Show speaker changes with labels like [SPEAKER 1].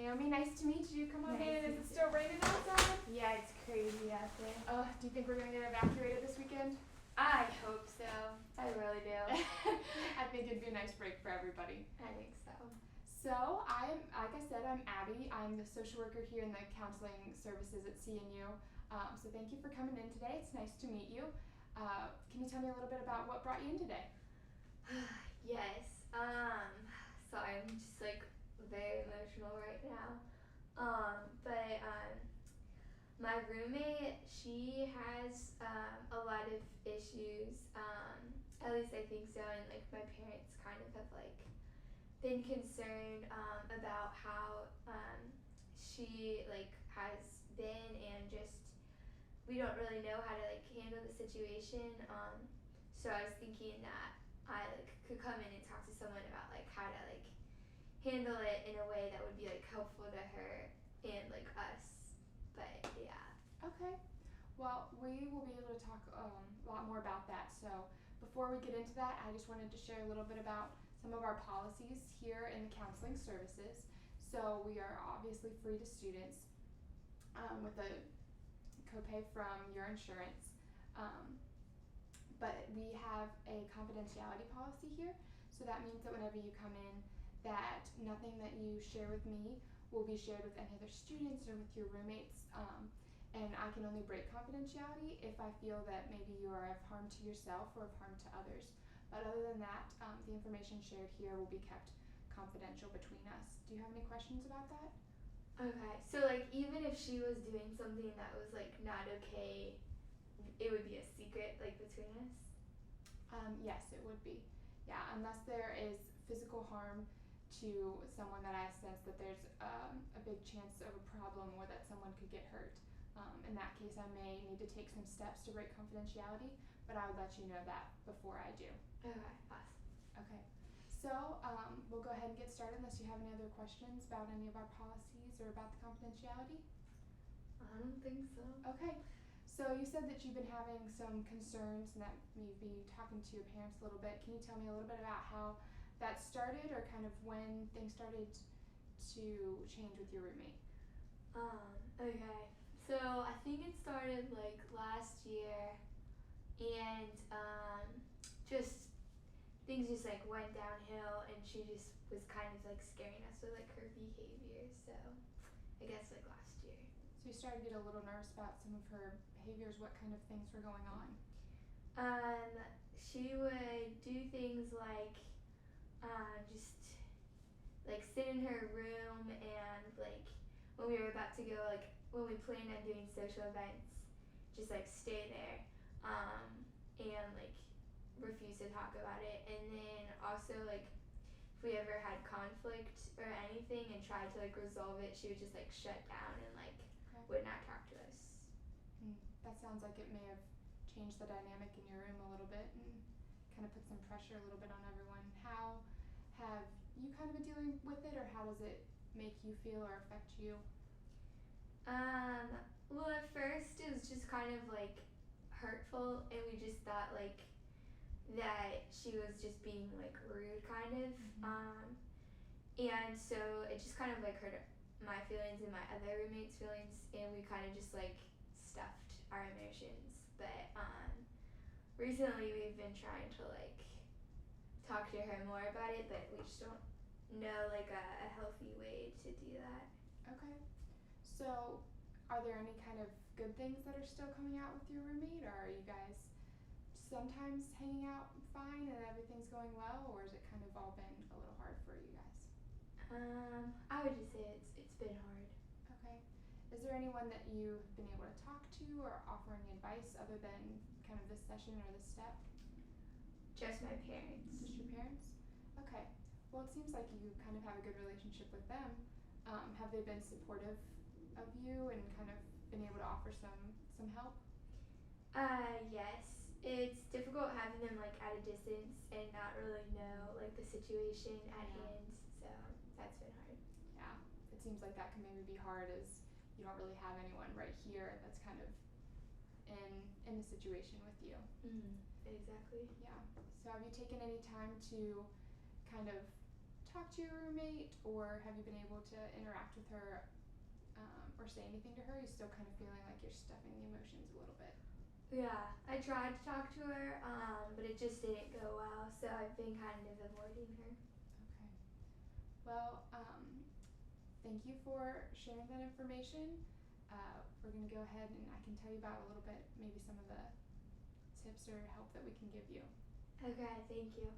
[SPEAKER 1] Naomi, nice to meet you. Come on
[SPEAKER 2] Nice
[SPEAKER 1] in.
[SPEAKER 2] to
[SPEAKER 1] Is it
[SPEAKER 2] meet
[SPEAKER 1] still raining outside?
[SPEAKER 2] Yeah, it's crazy out there.
[SPEAKER 1] Do you think we're gonna get evacuated this weekend?
[SPEAKER 2] I hope so. I really do.
[SPEAKER 1] I think it'd be a nice break for everybody.
[SPEAKER 2] I think so.
[SPEAKER 1] So like I said, I'm Abby. I'm the social worker here in the counseling services at CNU. So thank you for coming in today. It's nice to meet you. Can you tell me a little bit about what brought you in today?
[SPEAKER 2] Yes. Sorry, I'm just like very emotional right now. My roommate, she has a lot of issues. At least I think so, and like my parents kind of have like been concerned about how she like has been, and just we don't really know how to like handle the situation. So I was thinking that I like could come in and talk to someone about like how to like handle it in a way that would be like helpful to her and like us. But yeah.
[SPEAKER 1] Okay. Well, we will be able to talk a lot more about that. So before we get into that, I just wanted to share a little bit about some of our policies here in the counseling services. So we are obviously free to students with a copay from your insurance. But we have a confidentiality policy here. So that means that whenever you come in, that nothing that you share with me will be shared with any other students or with your roommates. And I can only break confidentiality if I feel that maybe you are of harm to yourself or of harm to others. But other than that, the information shared here will be kept confidential between us. Do you have any questions about that?
[SPEAKER 2] Okay, so like even if she was doing something that was like not okay, it would be a secret like between us?
[SPEAKER 1] Yes, it would be. Yeah, unless there is physical harm to someone that I sense that there's a big chance of a problem or that someone could get hurt. In that case, I may need to take some steps to break confidentiality, but I would let you know that before I do.
[SPEAKER 2] Okay, awesome.
[SPEAKER 1] Okay, so we'll go ahead and get started unless you have any other questions about any of our policies or about the confidentiality.
[SPEAKER 2] I don't think so.
[SPEAKER 1] Okay, so you said that you've been having some concerns and that you've been talking to your parents a little bit. Can you tell me a little bit about how that started or kind of when things started to change with your roommate?
[SPEAKER 2] Okay. So I think it started like last year, and just things just like went downhill, and she just was kind of like scaring us with like her behavior. So I guess like last year.
[SPEAKER 1] So you started to get a little nervous about some of her behaviors. What kind of things were going on?
[SPEAKER 2] She would do things like just like sit in her room, and like when we were about to go, like when we planned on doing social events, just like stay there and like refuse to talk about it. And then also like if we ever had conflict or anything and tried to like resolve it, she would just like shut down and like would not talk to us.
[SPEAKER 1] That sounds like it may have changed the dynamic in your room a little bit and kind of put some pressure a little bit on everyone. How have you kind of been dealing with it, or how does it make you feel or affect you?
[SPEAKER 2] Well, at first it was just kind of like hurtful, and we just thought like that she was just being like rude kind of. And so it just kind of like hurt my feelings and my other roommates' feelings, and we kind of just like stuffed our emotions. But recently we've been trying to like talk to her more about it, but we just don't know like a healthy way to do that.
[SPEAKER 1] Okay. So are there any kind of good things that are still coming out with your roommate, or are you guys sometimes hanging out fine and everything's going well, or has it kind of all been a little hard for you guys?
[SPEAKER 2] I would just say it's been hard.
[SPEAKER 1] Okay. Is there anyone that you've been able to talk to or offer any advice other than kind of this session or this step?
[SPEAKER 2] Just my parents.
[SPEAKER 1] Just your parents? Okay. Well, it seems like you kind of have a good relationship with them. Have they been supportive of you and kind of been able to offer some help?
[SPEAKER 2] Yes. It's difficult having them like at a distance and not really know like the situation at hand. So that's been hard.
[SPEAKER 1] Yeah. It seems like that can maybe be hard as you don't really have anyone right here that's kind of in the situation with you.
[SPEAKER 2] Exactly.
[SPEAKER 1] Yeah. So have you taken any time to kind of talk to your roommate, or have you been able to interact with her or say anything to her? Are you still kind of feeling like you're stuffing the emotions a little bit?
[SPEAKER 2] Yeah, I tried to talk to her, but it just didn't go well, so I've been kind of avoiding her.
[SPEAKER 1] Okay. Well, thank you for sharing that information. We're going to go ahead and I can tell you about a little bit, maybe some of the tips or help that we can give you.
[SPEAKER 2] Okay, thank you.